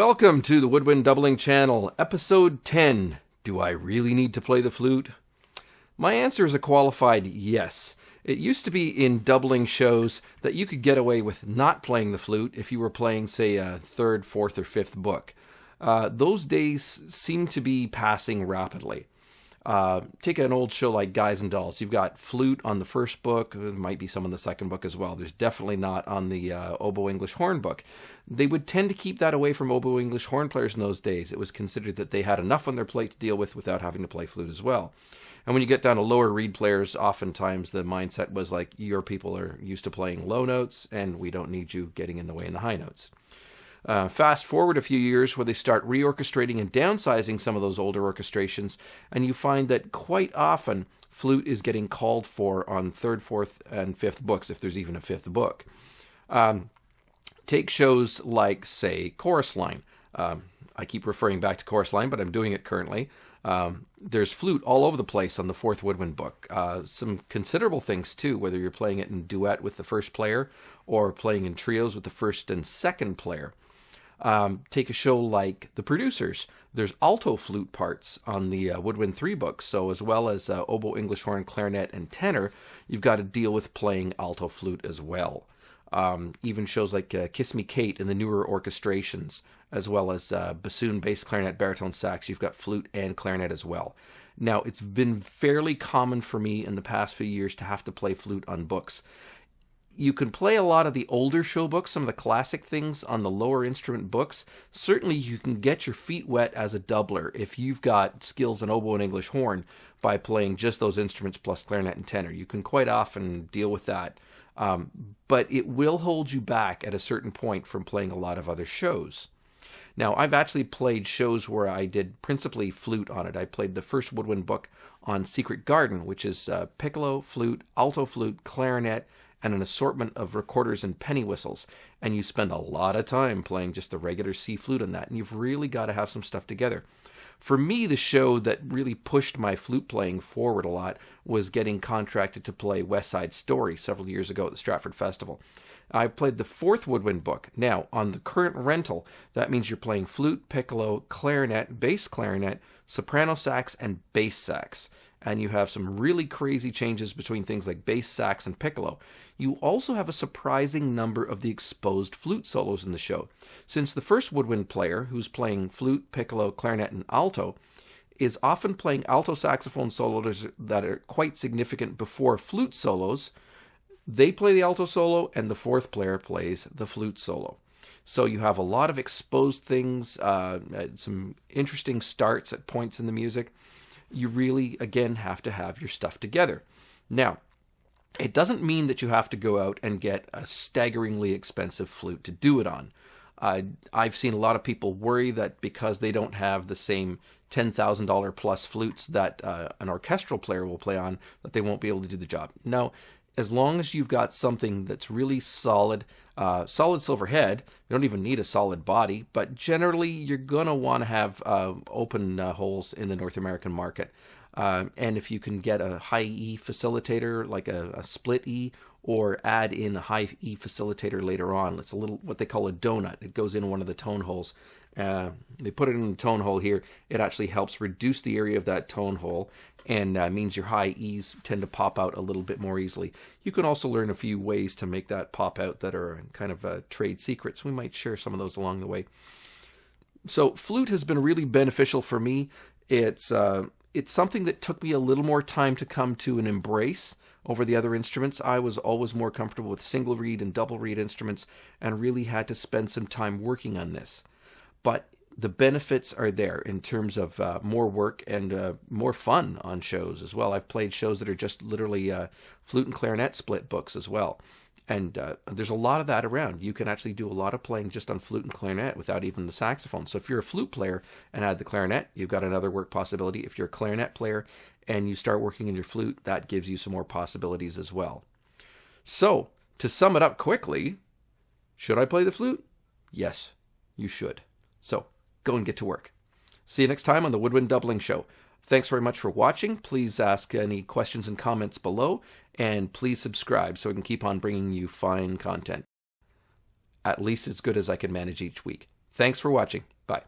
Welcome to the Woodwind Doubling Channel, Episode 10. Do I really need to play the flute? My answer is a qualified yes. It used to be in doubling shows that you could get away with not playing the flute if you were playing, say, a third, fourth, or fifth book. Those days seem to be passing rapidly. Take an old show like Guys and Dolls. You've got flute on the first book. There might be some on the second book as well. There's definitely not on the oboe English horn book. They would tend to keep that away from oboe English horn players in those days. It was considered that they had enough on their plate to deal with without having to play flute as well. And when you get down to lower reed players, oftentimes the mindset was like, your people are used to playing low notes, and we don't need you getting in the way in the high notes. Fast forward a few years where they start reorchestrating and downsizing some of those older orchestrations, and you find that quite often flute is getting called for on third, fourth, and fifth books, if there's even a fifth book. Take shows like, say, Chorus Line. I keep referring back to Chorus Line, but I'm doing it currently. There's flute all over the place on the fourth woodwind book. Some considerable things too, whether you're playing it in duet with the first player or playing in trios with the first and second player. Take a show like The Producers. There's alto flute parts on the Woodwind 3 books, so as well as oboe, English horn, clarinet, and tenor, you've got to deal with playing alto flute as well. Even shows like Kiss Me Kate in the newer orchestrations, as well as bassoon, bass, clarinet, baritone, sax, you've got flute and clarinet as well. Now, it's been fairly common for me in the past few years to have to play flute on books. You can play a lot of the older show books, some of the classic things on the lower instrument books. Certainly you can get your feet wet as a doubler if you've got skills in oboe and English horn by playing just those instruments plus clarinet and tenor. You can quite often deal with that. But it will hold you back at a certain point from playing a lot of other shows. Now, I've actually played shows where I did principally flute on it. I played the first Woodwind book on Secret Garden, which is piccolo, flute, alto flute, clarinet, and an assortment of recorders and penny whistles. And you spend a lot of time playing just the regular C flute on that, and you've really got to have some stuff together. For me, the show that really pushed my flute playing forward a lot was getting contracted to play West Side Story several years ago at the Stratford Festival. I played the fourth Woodwind book. Now, on the current rental, that means you're playing flute, piccolo, clarinet, bass clarinet, soprano sax, and bass sax. And you have some really crazy changes between things like bass, sax, and piccolo. You also have a surprising number of the exposed flute solos in the show. Since the first woodwind player, who's playing flute, piccolo, clarinet, and alto, is often playing alto saxophone solos that are quite significant before flute solos, they play the alto solo, and the fourth player plays the flute solo. So you have a lot of exposed things, some interesting starts at points in the music. You really, again, have to have your stuff together. Now, it doesn't mean that you have to go out and get a staggeringly expensive flute to do it on. I've seen a lot of people worry that because they don't have the same $10,000 plus flutes that an orchestral player will play on, that they won't be able to do the job. No, as long as you've got something that's really solid, solid silver head, you don't even need a solid body, but generally you're going to want to have open holes in the North American market. And if you can get a high E facilitator, like a split E, or add in a high E facilitator later on, it's a little, what they call a donut. It goes in one of the tone holes. They put it in the tone hole here. It actually helps reduce the area of that tone hole and means your high E's tend to pop out a little bit more easily. You can also learn a few ways to make that pop out that are kind of trade secrets. We might share some of those along the way. So flute has been really beneficial for me. It's something that took me a little more time to come to and embrace over the other instruments. I was always more comfortable with single reed and double reed instruments and really had to spend some time working on this. But the benefits are there in terms of more work and more fun on shows as well. I've played shows that are just literally flute and clarinet split books as well. And there's a lot of that around. You can actually do a lot of playing just on flute and clarinet without even the saxophone. So if you're a flute player and add the clarinet, you've got another work possibility. If you're a clarinet player and you start working in your flute, that gives you some more possibilities as well. So, to sum it up quickly, should I play the flute? Yes, you should. So, go and get to work. See you next time on the Woodwind Doubling Show. Thanks very much for watching. Please ask any questions and comments below, and please subscribe so we can keep on bringing you fine content. At least as good as I can manage each week. Thanks for watching. Bye.